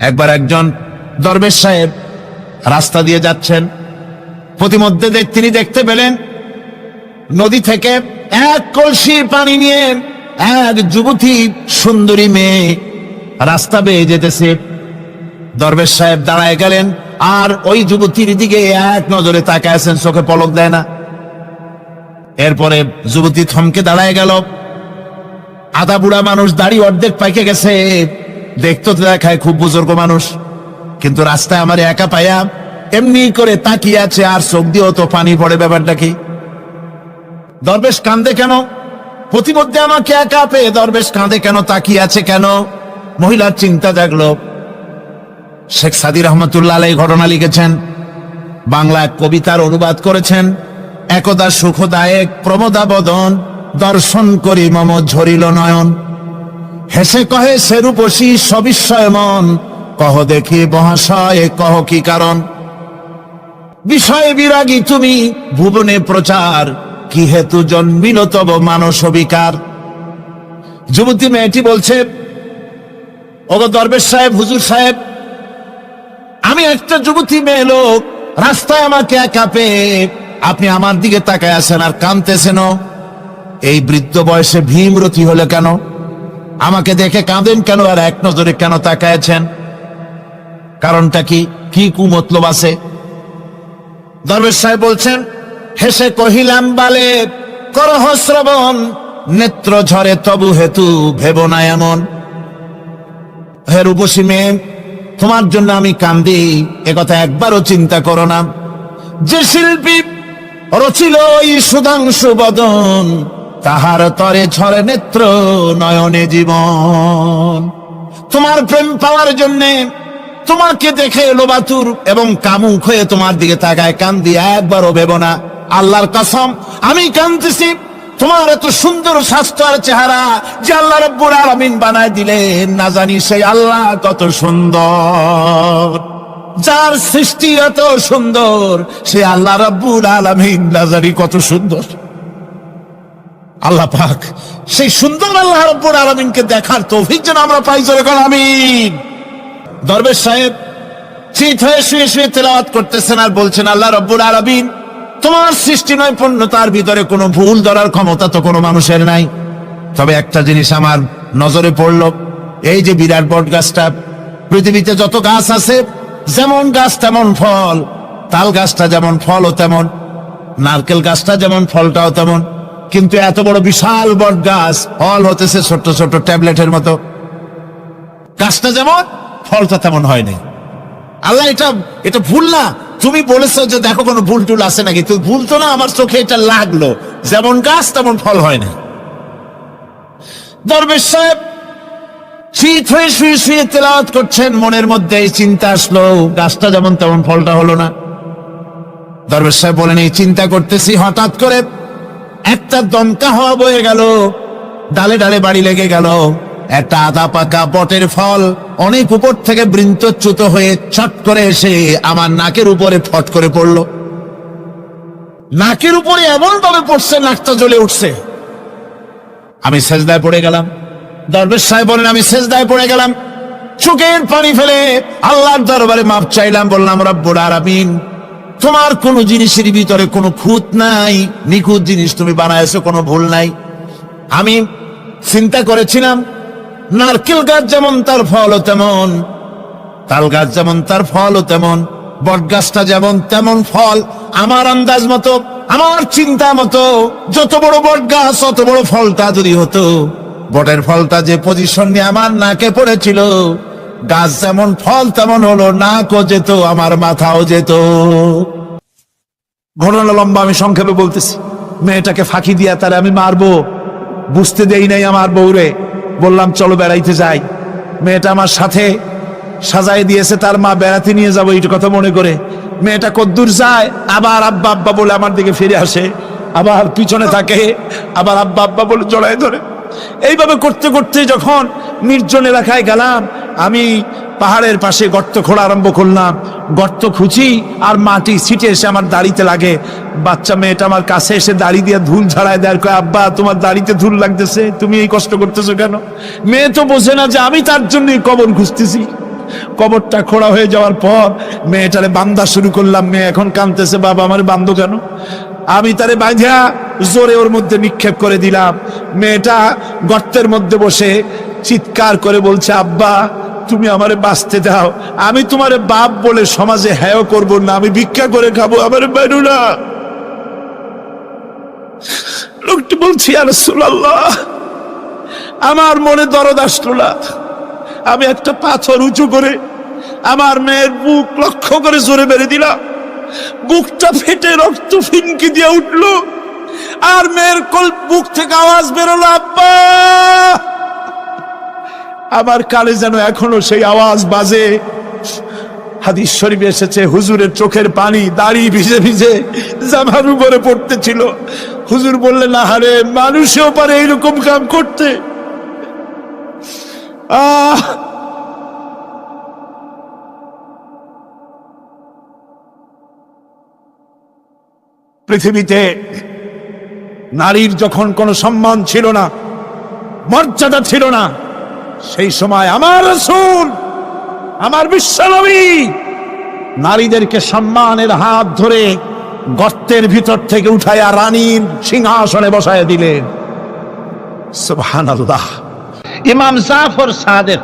একবার একজন দরবেশ সাহেব রাস্তা দিয়ে যাচ্ছেন, প্রতিমধ্যে তিনি দেখতে পেলেন নদী থেকে এক কলসি পানি নিয়ে এক যুবতী সুন্দরী মেয়ে রাস্তা বেয়ে যেতেছে। দরবেশ সাহেব দাঁড়ায় গেলেন আর ওই যুবতীর দিকে এক নজরে তাকায় আছেন, চোখে পলক দেয় না। এরপরে যুবতী থমকে দাঁড়ায় গেল। আধা বুড়া মানুষ, দাড়ি অর্ধেক পাইকে গেছে, দেখতে তো দেখায় খুব বুজুর্গ মানুষ, কিন্তু রাস্তায় আমার একা পায়া এমনি করে তাকিয়ে আছে আর চোখ দিয়েও তো পানি পড়ে। ব্যাপারটা কি? দরবেশ কাঁদে কেন? প্রতিমধ্যে আমাকে একা পেয়ে দরবেশ কাঁদে কেন, তাকিয়ে আছে কেন? মহিলার চিন্তা জাগলো। শেখ সাদি রহমতুল্লাহ আলাইহি ঘটনা লিখেছেন, বাংলা কবিতার অনুবাদ করেছেন। একদা সুখদায়ক প্রমোদা বদন, দর্শন করি মম ঝরিল নয়ন। হেসে কহে সে রূপসী সবিস্ময় মন, কহ দেখি মহাশয় কহ কি কারণ। বিষয়ে বিরাগী তুমি ভুবনে প্রচার, কি হেতু জন্মিল তব মানস বিকার। যুবতী মেয়েটি বলছে, ওগো দরবেশ সাহেব, হুজুর সাহেব, আমি একটা যুবতী মেয়ে লোক, রাস্তায় আমাকে একা পেয়ে আপনি আমার দিকে তাকায় আছেন আর কাঁদতেছেন। এই বৃদ্ধ বয়সে ভীমরতি হলে কেন? আমাকে দেখে কাঁদেন কেন আর এক নজরে কেন তাকায়ছেন? কারণটা কি? কি কুমতলব আছে? দরবেশ সাহেব বলছেন, হেসে কহিলাম বালে করহ শ্রবণ, নেত্র ঝরে তবু হেতু ভেব না এমন। হে রূপসী মেয়ে, তোমার জন্য আমি কান্দি, একথা একবারও চিন্তা করো না। যে শিল্পী রচিল ওই সুধাংশু বদন, তাহার তরে ঝরে নেত্র নয়নে জীবন। তোমার প্রেম পাওয়ার জন্যে তোমাকে দেখে লোবাতুর এবং কামুক হয়ে তোমার দিকে তাকায় কান্দি, একবারও ভেব না। আল্লাহর কসম আমি কাঁদতেছি, তোমার এত সুন্দর স্বাস্থ্য আর চেহারা যে আল্লাহ রাব্বুল আলামিন বানায় দিলেন, না জানি সেই আল্লাহ কত সুন্দর। যার সৃষ্টি এত সুন্দর সে আল্লাহ রাব্বুল আলামিন না জানি কত সুন্দর। আল্লাহ পাক সেই সুন্দর আল্লাহ রাব্বুল আলামিনকে দেখার তৌফিক যেন আমরা পাই। জোরে বলেন আমিন। দরবেশ সাহেব চিত হয়ে শুয়ে শুয়ে তেলাওয়াত করতেছেন আর বলছেন, আল্লাহ রাব্বুল আলামিন, তোমার সৃষ্টি নৈপুণ্যতার ভিতরে কোনো ভুল ধরার ক্ষমতা তো কোনো মানুষের নাই। তবে একটা জিনিস আমার নজরে পড়ল, এই যে বিরাট বট গাছটা, পৃথিবীতে যত গাছ আছে যেমন গাছ তেমন ফল, তাল গাছটা যেমন ফলও তেমন, নারকেল গাছটা যেমন ফলটাও তেমন, কিন্তু এত বড় বিশাল বট গাছ ফল হতেছে ছোট্ট ছোট্ট ট্যাবলেটের মতো। গাছটা যেমন ফলটা তেমন হয়নি। আল্লাহ এটা ভুল না? তুমি বলেছো যে দেখো কোনো ভুল টুল আছে নাকি? তুই ভুল তো না, আমার চোখে এটা লাগলো, যেমন গাছ তেমন ফল হয় না। দরবেশ সাহেব চিত হয়ে শুয়ে শুয়ে তেলাওয়াত করছেন, মনের মধ্যে এই চিন্তা আসলো, গাছটা যেমন তেমন ফলটা হলো না। দরবেশ সাহেব বলেন, এই চিন্তা করতেছি, হঠাৎ করে একটা দমকা হাওয়া বয়ে গেল, ডালে ডালে বাড়ি লেগে গেল। একটা আধা পাকা বটের ফল অনেক উপর থেকে বৃন্তচ্যুত হয়ে ছট করে এসে আমার নাকের উপরে ফট করে পড়ল। নাকের উপরে এমন ভাবে পড়ছে, নাকটা জ্বলে উঠছে। আমি সেজদায় পড়ে গেলাম। দরবেশ সাহেব বলেন, আমি সেজদায় পড়ে গেলাম, চোখের পানি ফেলে আল্লাহর দরবারে মাপ চাইলাম। বললাম, রব্বুল আলামিন, তোমার কোন জিনিসের ভিতরে কোনো খুঁত নাই, নিখুঁত জিনিস তুমি বানাইছো, কোনো ভুল নাই। আমি চিন্তা করেছিলাম নারকেল গাছ যেমন তার ফলও তেমন, তাল গাছ যেমন তার ফলও তেমন, বট গাছটা যেমন তেমন ফল। আমার আন্দাজ মতো, আমার চিন্তা মতো, যত বড় বট গাছ অত বড় ফলটা যদি হতো, বটের ফলটা যে পজিশন নিয়ে আমার নাকে পড়েছিল, গাছ যেমন ফল তেমন হলো, নাকও যেত, আমার মাথাও যেত। ঘটনা লম্বা, আমি সংক্ষেপে বলতেছি। মেয়েটাকে ফাঁকি দিয়া তারে আমি মারবো বুঝতে দেই নাই আমার বউরে। বললাম চলো বেড়াইতে যাই। মেয়েটা আমার সাথে সাজাই দিয়েছে, তার মা বেড়াতে নিয়ে যাবো এই কথা মনে করে। মেয়েটা কদ্দূর যায়, আবার আব্বা আব্বা বলে আমার দিকে ফিরে আসে, আবার পিছনে থাকে, আবার আব্বা আব্বা বলে জড়ায় ধরে। এইভাবে করতে করতে যখন নির্জন এলাকায় গেলাম, আমি পাহাড়ের পাশে গর্ত খোঁড়া আরম্ভ করলাম। গর্ত খুঁজি আর মাটি ছিটে এসে আমার দাড়িতে লাগে। বাচ্চা মেয়েটা আমার কাছে এসে দাড়ি দিয়ে ধুল ঝাড়ায় দেয়, কয় আব্বা তোমার দাড়িতে ধুল লাগতেছে, তুমি এই কষ্ট করতেছো কেন? মেয়ে তো বোঝে না যে আমি তার জন্যই কবর খুঁজতেছি। কবরটা খোঁড়া হয়ে যাওয়ার পর মেয়েটারে বান্ধা শুরু করলাম। মেয়ে এখন কাঁদতেছে, বাবা আমার বান্ধো কেন? আমি তারে বাঁধা জোরে ওর মধ্যে নিক্ষেপ করে দিলাম। মেয়েটা গর্তের মধ্যে বসে চিৎকার করে বলছে, আব্বা তুমি আমারে বাঁচতে দাও, আমি তোমারে বাপ বলে সমাজে হ্যায় করবো না, আমি ভিক্ষা করে খাবো, আমারে বেরো না। লোকটি বলছি, ইয়া রাসূলুল্লাহ, আমার মনে দরদ আসলো না। আমি একটা পাথর উঁচু করে আমার মেয়ের বুক লক্ষ্য করে জোরে মেরে দিলাম। বুকটা ফেটে রক্ত ফিনকি দিয়ে উঠলো, আর মেয়ের বুক থেকে আওয়াজ বেরোলো, আব্বা। আমার কানে যেন এখনো সেই আওয়াজ বাজে। হাদিস শরীফে এসেছে, হুজুরের চোখের পানি দাড়ি ভিজে ভিজে জামার উপরে পড়তেছিল। হুজুর বললেন, আহারে, মানুষেও পারে এইরকম কাম করতে। পৃথিবীতে নারীর যখন কোনো সম্মান ছিল না, মর্যাদা ছিল না, সেই সময় আমার রাসূল, আমার বিশ্বনবী নারীদেরকে সম্মানের হাত ধরে গর্তের ভিতর থেকে উঠাইয়া রানীর সিংহাসনে বসায় দিলেন। সুবহানাল্লাহ। ইমাম জাফর সাদেক,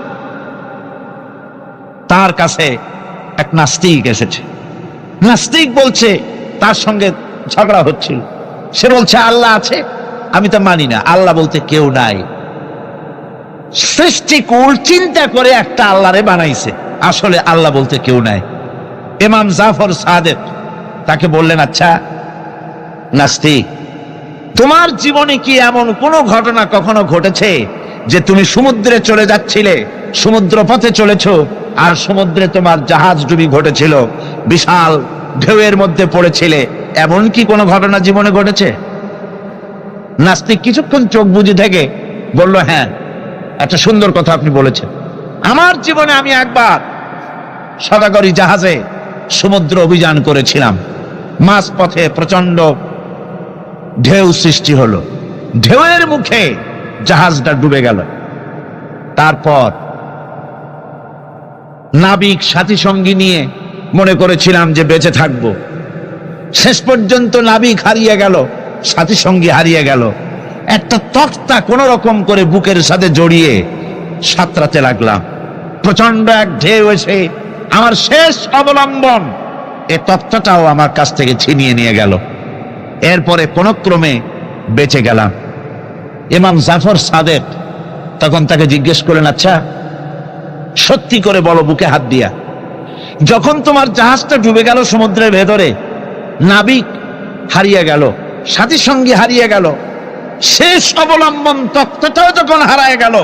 তার কাছে এক নাস্তিক এসেছে। নাস্তিক বলছে, তার সঙ্গে ঝগড়া হচ্ছিল। সে বলছে, আল্লাহ আছে? আমি তো মানি না, আল্লাহ বলতে কেউ নাই। সৃষ্টিকুল চিন্তা করে একটা আল্লাহরে বানাইছে, আসলে আল্লাহ বলতে কেউ নাই। ইমাম জাফর সাদেক তাকে বললেন, আচ্ছা নাস্তিক, তোমার জীবনে কি এমন কোনো ঘটনা কখনো ঘটেছে যে তুমি সমুদ্রে চলে যাচ্ছিলে, সমুদ্র পথে চলেছো, আর সমুদ্রে তোমার জাহাজ ডুবি ঘটেছিল, বিশাল ঢেউয়ের মধ্যে পড়েছিলে, এমন কি কোনো ঘটনা জীবনে ঘটেছে? নাস্তিক কিছুক্ষণ চোখ বুজে থেকে বলল, হ্যাঁ, একটা সুন্দর কথা আপনি বলেছেন। আমার জীবনে আমি একবার সদাগরি জাহাজে সমুদ্র অভিযান করেছিলাম। মাঝ পথে প্রচন্ড ঢেউ সৃষ্টি হলো, ঢেউয়ের মুখে জাহাজটা ডুবে গেল। তারপর নাবিক সাথী সঙ্গী নিয়ে মনে করেছিলাম যে বেঁচে থাকব। শেষ পর্যন্ত নাবিক হারিয়ে গেল, সাথী সঙ্গী হারিয়ে গেল। একটা তক্তা কোন রকম করে বুকের সাথে জড়িয়ে সাঁতরাতে লাগলাম। প্রচন্ড এক ঢেউ এসে আমার শেষ অবলম্বন, এই তক্তাটাও আমার কাছ থেকে ছিনিয়ে নিয়ে গেল। এরপরে কোন ক্রমে বেঁচে গেলাম। ইমাম জাফর সাদেক তখন তাকে জিজ্ঞেস করলেন, আচ্ছা সত্যি করে বলো, বুকে হাত দিয়া, যখন তোমার জাহাজটা ডুবে গেল সমুদ্রের ভেতরে, নাবিক হারিয়ে গেল, সাথী সঙ্গী হারিয়ে গেল, শেষ অবলম্বন তক্তাটাও যখন হারায় গেল,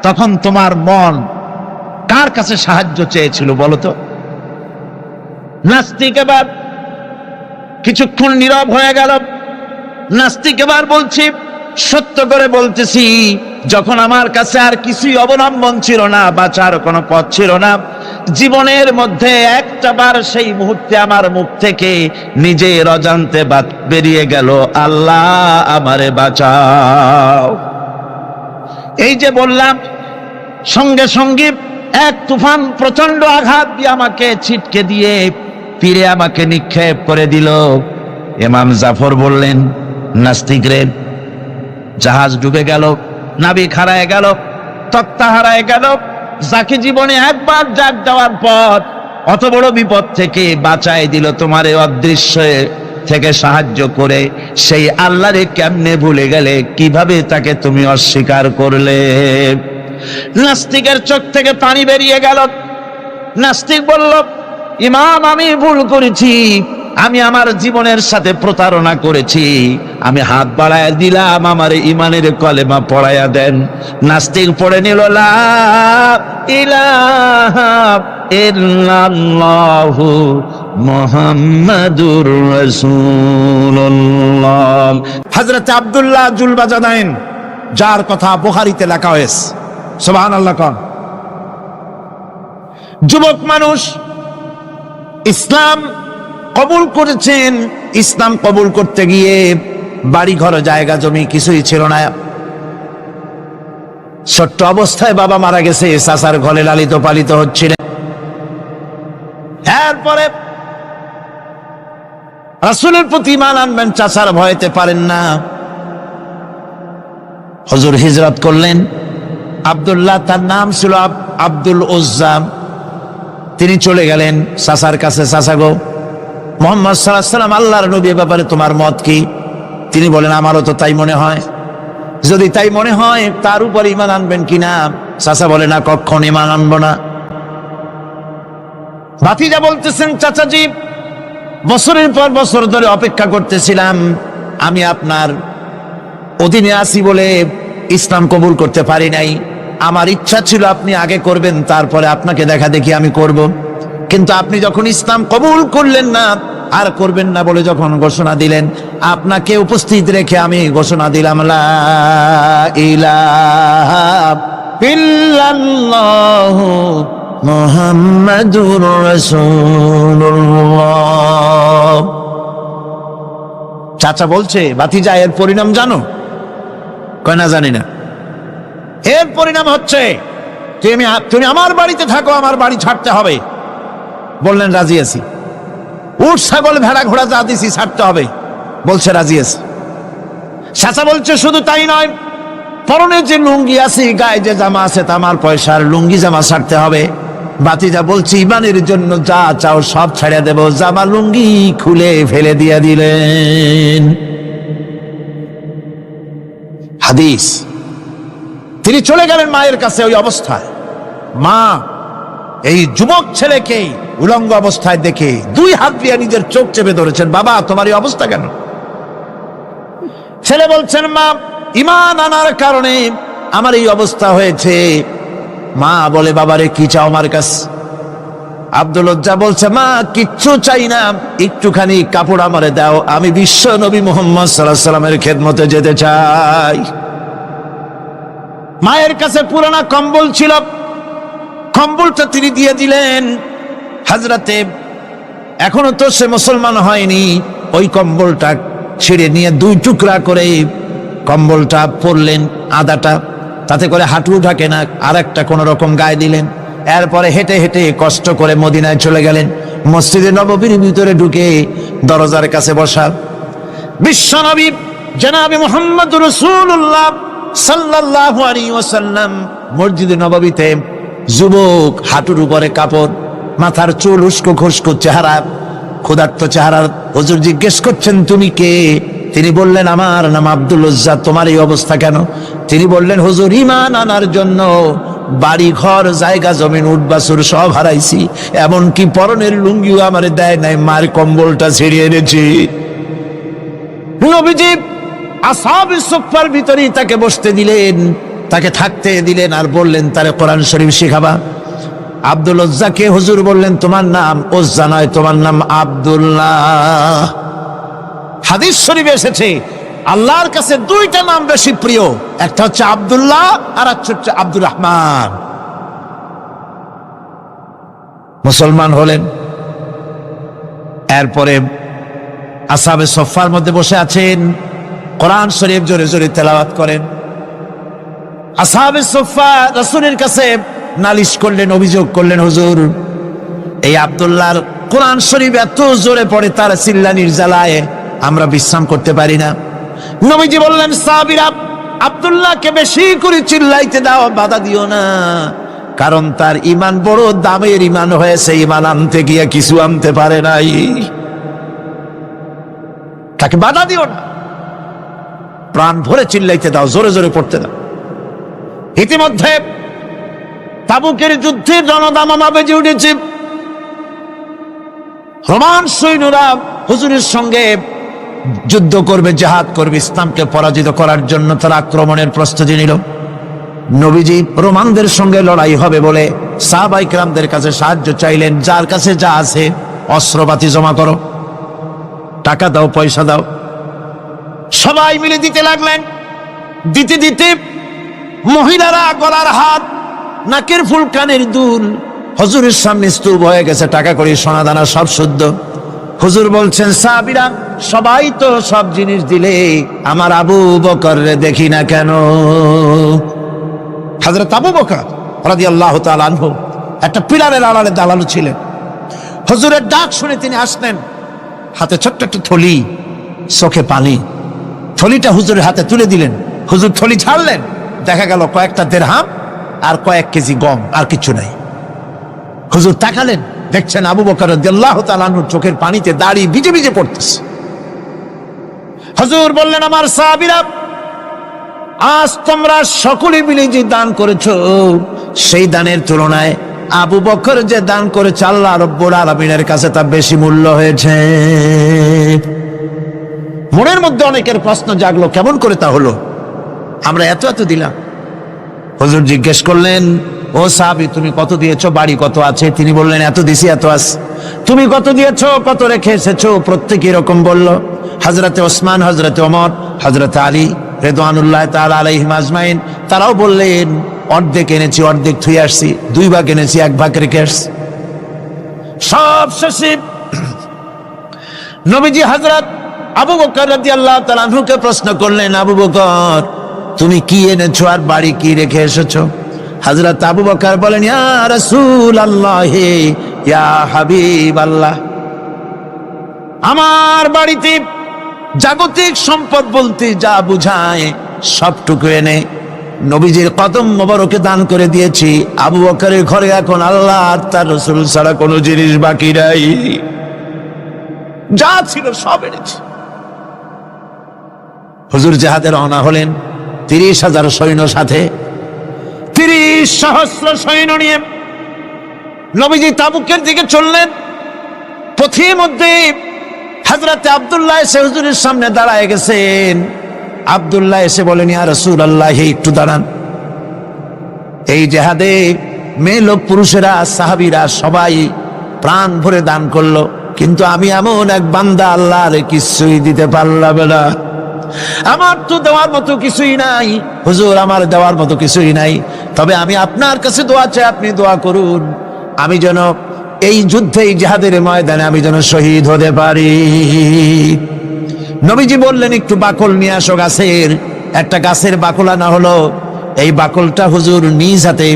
তখন তোমার মন কার কাছে সাহায্য চেয়েছিল বলো তো? নাস্তিক এবার কিছুক্ষণ নীরব হয়ে গেল। নাস্তিক এবার বলছি, সত্য করে বলতেছি, যখন আমার কাছে আর কিছুই অবলম্বন ছিল না, বাঁচার কোনো পথ ছিল না, জীবনের মধ্যে একটা বার সেই মুহূর্তে আমার মুখ থেকে নিজের অজান্তে বেরিয়ে গেল, আল্লাহ আমারে বাঁচাও। এই যে বললাম, সঙ্গে সঙ্গে এক তুফান প্রচন্ড আঘাত দিয়ে আমাকে ছিটকে দিয়ে তীরে আমাকে নিক্ষেপ করে দিল। ইমাম জাফর বললেন, নাস্তিক রে, জাহাজ ডুবে গেল, নাবিক হারায় গেল, তক্তা হারায় গেল, যাকে জীবনে একবার জাগ দেওয়ার পর অত বড় বিপদ থেকে বাঁচায় দিল তোমার এই অদৃশ্য থেকে সাহায্য করে, সেই আল্লাহরে কেমনে ভুলে গেলে, কিভাবে তাকে তুমি অস্বীকার করলে? নাস্তিকের চোখ থেকে পানি বেরিয়ে গেল। নাস্তিক বলল, ইমাম, আমি ভুল করেছি, আমি আমার জীবনের সাথে প্রতারণা করেছি, আমি হাত বাড়ায় দিলাম, আমার ইমানের কলেমা পড়াইয়া দেন। নাস্তিক পড়ে নিল, লা ইলাহা ইল্লাল্লাহু মুহাম্মাদুর রাসূলুল্লাহ। হযরত আব্দুল্লাহ জুলবাজাদাইন, যার কথা বুখারীতে লেখা হয়েছে, সুবহানাল্লাহ কোন যুবক মানুষ ইসলাম কবুল করেছেন। ইসলাম কবুল করতে গিয়ে বাড়ি ঘর জায়গা জমি কিছুই ছিল না। ছোট্ট অবস্থায় বাবা মারা গেছে, চাচার ঘরে লালিত পালিত হচ্ছিলেন। এরপরে রাসূলের প্রতি ঈমান আনবেন, চাচার ভয়তে পারেন না। হুজুর হিজরত করলেন। আব্দুল্লাহ তার নাম ছিল আব্দুল উজ্জা। তিনি চলে গেলেন চাচার কাছে। চাচা গো, মুহাম্মদ সাল্লাল্লাহু আলাইহি ওয়াসাল্লাম আল্লাহর নবী, ব্যাপারে তোমার মত কি? তিনি বলেন, আমারও তো তাই মনে হয়। যদি তাই মনে হয় তার উপর ঈমান আনবেন কিনা? চাচা বলে, না, কখন ঈমান আনবো না। ভাতিজা বলতেছেন, চাচাজি, বছরের পর বছর ধরে অপেক্ষা করতেছিলাম, আমি আপনার অধীনে আছি বলে ইসলাম কবুল করতে পারি নাই। আমার ইচ্ছা ছিল আপনি আগে করবেন, তারপরে আপনাকে দেখা দেখি আমি করব। কিন্তু আপনি যখন ইসলাম কবুল করলেন না, আর করবেন না বলে যখন ঘোষণা দিলেন, আপনাকে উপস্থিত রেখে আমি ঘোষণা দিলাম, লা ইলাহা ইল্লাল্লাহু মুহাম্মাদুর রাসূলুল্লাহ। চাচা বলছে, ভাতিজা, এর পরিণাম জানো? কয়, না, জানি না। এর পরিণাম হচ্ছে তুমি আমার বাড়িতে থাকো, আমার বাড়ি ছাড়তে হবে। বললেন, রাজি আছি। উট ছাগল ভেড়া ঘোড়া যা দিছি ছাড়তে হবে। বলছে, রাজি আছি। চাচা বলছে, শুধু তাই নয়, পরনে যে লুঙ্গি আছে, গায়ে যে জামা আছে, তামার পয়সার লুঙ্গি জামা ছাড়তে হবে। ভাতিজা বলছে, ঈমানের জন্য যা চাও সব ছাড়িয়ে দেব। জামা লুঙ্গি খুলে ফেলে দিয়ে দিলেন। হাদিস। তিনি চলে গেলেন মায়ের কাছে ওই অবস্থায়। মা এই যুবক ছেলেকে উলঙ্গ অবস্থায় দেখে 2 হাত দিয়ে নিজের চোখ চেপে ধরেছেন। বাবা, তোমার এই অবস্থা কেন? ছেলে বলছেন, মা, ঈমান আনার কারণে আমার এই অবস্থা হয়েছে। মা বলে, বাবারে, কি চাও আমার কাছে? আব্দুল উজ্জা বলছে, মা, কিচ্ছু চাই না, একটুখানি কাপড় আমারে দাও, আমি বিশ্ব নবী মুহাম্মদ সাল্লাল্লাহু আলাইহি ওয়াসাল্লামের খেদমতে যেতে চাই। মায়ের কাছে পুরানা কম্বল ছিল, কম্বলটা তিনি দিয়ে দিলেন। হযরতে, এখনো তো সে মুসলমান হয়নি, ওই কম্বলটা ছিঁড়ে নিয়ে 2 টুকরা করে কম্বলটা পরলেন, আদাটা, তাতে করে হাঁটু ঢাকে না, আর একটা কোন রকম গায়ে দিলেন। এরপরে হেঁটে হেঁটে কষ্ট করে মদিনায় চলে গেলেন। মসজিদে নববীর ভিতরে ঢুকে দরজার কাছে বসা বিশ্বনবী জনাবে মুহাম্মদুর রাসূলুল্লাহ সাল্লাল্লাহু আলাইহি ওয়াসাল্লাম মসজিদে নববীতে, যুবক, হাঁটুর উপরে কাপড়, মাথার চুল উস্কো খুস্কো চেহারা, ক্ষুধার্ত চেহারা। হুজুর জিজ্ঞেস করছেন, তুমি কে? তিনি বললেন, আমার নাম আব্দুল উজ্জা। তোমার এই অবস্থা কেন? তিনি বললেন, হুজুর, ঈমান আনার জন্য বাড়ি ঘর জায়গা জমিন উট বাছুর সব হারাইছি, এমনকি পরনের লুঙ্গিও আমারে দেয় নাই, মার কম্বলটা ছিঁড়িয়ে এনেছি। নবীজি আসহাবে সুফফার ভিতরেই তাকে বসতে দিলেন, তাকে থাকতে দিলেন, আর বললেন, তারে কোরআন শরীফ শিখাবা। আব্দুল উজ্জাকে হুজুর বললেন, তোমার নাম উজ্জা নয়, তোমার নাম আব্দুল্লাহ। হাদিস শরীফে এসেছে, আল্লাহর কাছে 2টা নাম বেশি প্রিয়, একটা হচ্ছে আব্দুল্লাহ আর একটা হচ্ছে আব্দুর রহমান। মুসলমান হলেন। এরপরে আসহাবে সুফফার মধ্যে বসে আছেন, কোরআন শরীফ জোরে জোরে তেলাওয়াত করেন। আসহাবে সুফফা রাসূলের কাছে নালিশ করলেন, অভিযোগ করলেন, হুজুর, এই আব্দুল্লাহর কোরআন শরীফ এত জোরে পড়ে, তার চিল্লানির জ্বালায় আমরা বিশ্রাম করতে পারি না। নবীজি বললেন, সাহাবীরা, আব্দুল্লাহকে বেশি করে চিল্লাইতে দাও, বাধা দিও না, কারণ তার ঈমান বড় দামের ঈমান হয়েছে, ঈমান আনতে গিয়ে কিছু আনতে পারে নাই, তাকে বাধা দিও না, প্রাণ ভরে চিল্লাইতে দাও, জোরে জোরে পড়তে দাও। ইতিমধ্যে তাবুকের যুদ্ধের রণদামামা বেজে উঠেছে। রোমান সৈন্যরা হুজুরের সঙ্গে যুদ্ধ করবে, জিহাদ করবে, ইসলামকে পরাজিত করার জন্য তারা আক্রমণের প্রস্তুতি নিল। নবীজি রোমানদের সঙ্গে লড়াই হবে বলে সাহাবায়ে কেরামদের কাছে সাহায্য চাইলেন, যার কাছে যা আছে অস্ত্রপাতি জমা করো, টাকা দাও, পয়সা দাও। সবাই মিলে দিতে লাগলেন। দিতে দিতে মহিলারা গলার হাত, নাকের ফুল, কানের দুল হুজুরের সামনে স্তূপ হয়ে গেছে, টাকা কড়ি সোনা দানা সব শুদ্ধ। হুজুর বলছেন, সাহাবীরা, সবাই তো সব জিনিস দিলে, আমার আবু বকর রে দেখি না কেন? হযরত আবু বকর রাদিয়াল্লাহু তাআলা আনহু একটা পিলারের আড়ালে দাঁড়ানো ছিলেন। হুজুরের ডাক শুনে তিনি আসলেন, হাতে ছোট্ট একটা থলি, চোখে পানি। থলিটা হুজুরের হাতে তুলে দিলেন। হুজুর থলি ছাড়লেন, দেখা গেল কয়েকটা দিরহাম আর কয়েক কেজি গম, আর কিছু নাই। হুজুর তাকালেন, দেখছেন আবু বকর রাদিয়াল্লাহু তাআলা আনহুর চোখের পানিতে দাড়ি ভিজে ভিজে পড়তেছে। হুজুর বললেন, আমার সাহাবীরা, আজ তোমরা সকলে মিলে যে দান করেছো, সেই দানের তুলনায় আবু বকর যে দান করেছে আল্লাহ রাব্বুল আলামিনের কাছে তা বেশি মূল্য হয়েছে। মনের মধ্যে অনেকের প্রশ্ন জাগলো, কেমন করে তা হলো? আমরা এত এত দিলাম। হুজুর জিজ্ঞেস করলেন, ও সাহাবী, তুমি কত দিয়েছো, বাড়ি কত আছে? তিনি বললেন, এত দিছি, এত আছে। তুমি কত দিয়েছো, কত রেখে এসেছো? প্রত্যেকে এরকম বলল। হযরতে ওসমান, হযরতে ওমর, হযরতে আলী রিদওয়ানুল্লাহ তাআলা আলাইহিম আজমাইন, তারাও বললেন, অর্ধেক এনেছি, অর্ধেক থুই আসছি, 2 ভাগ এনেছি, 1 ভাগ রেখে আসছি। সব শেষে নবীজি হযরত আবু বকর রাদিয়াল্লাহু তাআলা আনহুকে প্রশ্ন করলেন, আবু বকর, তুমি কি এনেছো আর বাড়ি কি রেখে এসেছো? হযরত আবু বকর বলেন, ইয়া রাসূলুল্লাহ, ইয়া হাবিবাল্লাহ, আমার বাড়িতে জাগতিক সম্পদ বলতে যা বুঝায় সবটুকু এনে নবীজির কদম মোবারকে দান করে দিয়েছি। আবু বকরের ঘরে এখন আল্লাহ আর তার রাসূল ছাড়া কোনো জিনিস বাকি নাই, যা ছিল সব এনেছি। হুজুর জিহাদে রওনা হলেন 30,000 সৈন্য সাথে, 30 সহস্র সৈন্য নিয়ে নবীজি তাবুকের দিকে চললেন। পথের মধ্যে হযরতে আব্দুল্লাহ এসে হুজুরের সামনে দাঁড়ায় গেছেন। আব্দুল্লাহ এসে বলেন, ইয়া রাসূলুল্লাহ, একটু দাঁড়ান। এই জিহাদে মেয়ে লোক পুরুষেরা সাহাবীরা সবাই প্রাণ ভরে দান করলো, কিন্তু আমি এমন এক বান্দা, আল্লাহর কিছুই দিতে পারলাম না। আমার তো দেওয়ার মতো কিছুই নাই হুজুর, আমার দেওয়ার মতো কিছুই নাই। তবে আমি আপনার কাছে দোয়া চাই, আপনি দোয়া করুন, আমি যেন এই যুদ্ধে, এই জিহাদের ময়দানে আমি যেন শহীদ হতে পারি। নবীজি বললেন, একটু বাকল নিয়ে আসো গাছের। একটা গাছের বাকল আনা হলো। এই বাকলটা হুজুর নিজ হাতে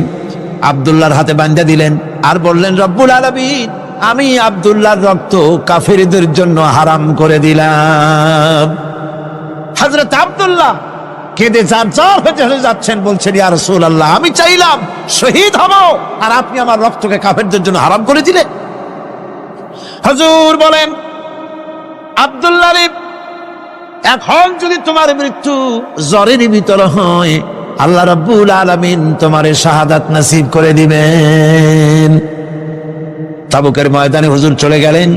আব্দুল্লাহর হাতে বাঁধা দিলেন, আর বললেন, রব্বুল আলামিন, আমি আব্দুল্লাহর রক্ত কাফেরদের জন্য হারাম করে দিলাম। হযরত আব্দুল্লাহ কেঁদে জারজার হয়ে যাচ্ছেন, বলছেন, ইয়া রাসূলুল্লাহ, আমি চাইলাম শহীদ হব, আর আপনি আমার রক্তকে কাফেরদের জন্য হারাম করে দিলেন। হুজুর বলেন, আব্দুল্লাহ রে, এখন যদি তোমার মৃত্যু জ্বরের ভিতর হয়, আল্লাহ রাব্বুল আলামিন তোমারে শাহাদাত নসিব করে দিবেন। তাবুকের ময়দানে হুজুর চলে গেলেন।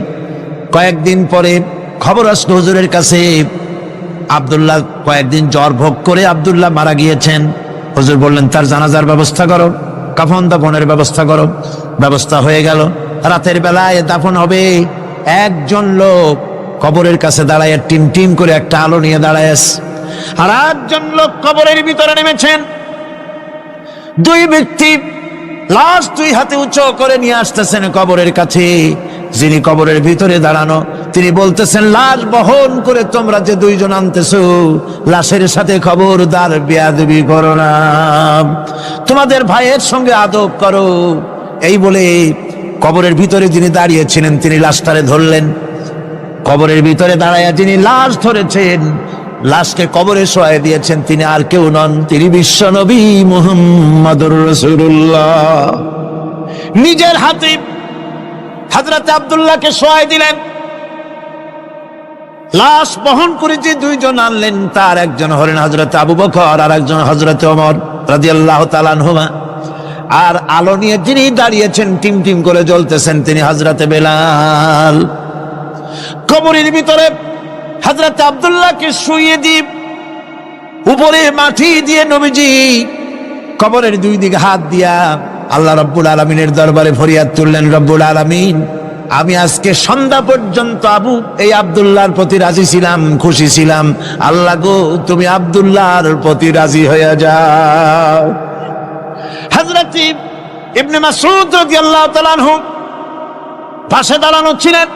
কয়েকদিন পরে খবর আসলো হুজুরের কাছে, আব্দুল্লাহ কয়েকদিন জ্বর ভোগ করে আব্দুল্লাহ মারা গিয়েছেন। হুজুর বললেন, তার জানাজার ব্যবস্থা করো, কাফন দাফনের ব্যবস্থা করো। ব্যবস্থা হয়ে গেল। রাতের বেলায় দাফন হবে। একজন লোক কবরের কাছে দাঁড়ায় টিম টিম করে একটা আলো নিয়ে দাঁড়ায় আছে, আর একজন লোক কবরের ভিতরে নেমেছেন। 2 ব্যক্তি লাশ 2 হাতে উঁচু করে নিয়ে আসতেছেন কবরের কাছে। যিনি কবরের ভিতরে দাঁড়ানো, তিনি বলতেছেন, লাশ বহন করে তোমরা যে 2 জন আনতেছো, লাশের সাথে খবরদার বেয়াদবি করো না, তোমাদের ভাইয়ের সঙ্গে আদব করো। এই বলে কবরের ভিতরে যিনি দাঁড়িয়েছিলেন, তিনি লাশটারে ধরলেন। কবরের ভিতরে দাঁড়াইয়া যিনি লাশ ধরেছেন, লাশকে কবরে শোয়াই দিয়েছেন, তিনি আর কেউ নন, তিনি বিশ্ব নবী মুহাম্মদুর রাসূলুল্লাহ। নিজের হাতে হযরত আব্দুল্লাহকে শোয়াই দিলেন। লাশ বহন করে যে 2 জন আনলেন, তার একজন হলেন হযরত আবু বকর, আর একজন হযরত ওমর রাদিয়াল্লাহু তাআলা আনহুমা। আর আলো নিয়ে যিনি দাঁড়িয়েছেন, টিম টিম করে জ্বলতেছেন, তিনি হযরত বেলাল। কবরের ভিতরে হযরত আব্দুল্লাহকে শুইয়ে দিয়ে উপরে মাটি দিয়ে নবীজি কবরের 2 দিকে হাত দিয়া আল্লাহ রাব্বুল আলামিনের দরবারে ফরিয়াদ তুললেন, রব্বুল আলামিন, আমি আজকে সন্ধ্যা পর্যন্ত এই আব্দুল্লাহর প্রতি রাজি ছিলাম, খুশি ছিলাম। আল্লাহ গো, তুমি আব্দুল্লাহর প্রতি রাজি হয়ে যাও। হযরত ইবনে মাসউদ রাদিয়াল্লাহু তাআলা আনহু পাশে দাঁড়ানো ছিলেন।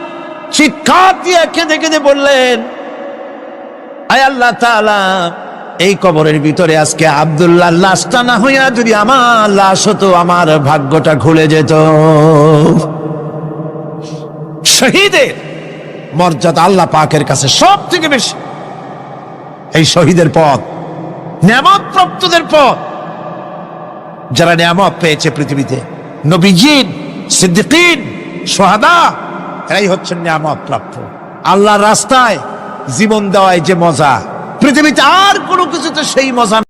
চিৎকার দিয়ে কেঁদে কেঁদে বললেন, আয় আল্লাহ তাআলা, এই কবরের ভিতরে আজকে আব্দুল্লাহর লাশটা না হইয়া যদি আমার লাশ হতো, আমার ভাগ্যটা খুলে যেত। শহীদের মর্যাদা আল্লাহ পাকের কাছে সব থেকে বেশি। এই শহীদের পথ নিয়ামত প্রাপ্তদের পথ, যারা নিয়ামত পেয়েছে পৃথিবীতে, নবীজিন, সিদ্দিকিন, শুহাদা, এরাই হচ্ছেন নিয়ামত প্রাপ্ত। আল্লাহর রাস্তায় জীবন দেওয়ায় যে মজা, পৃথিবীতে আর কোনো কিছুতে সেই মজা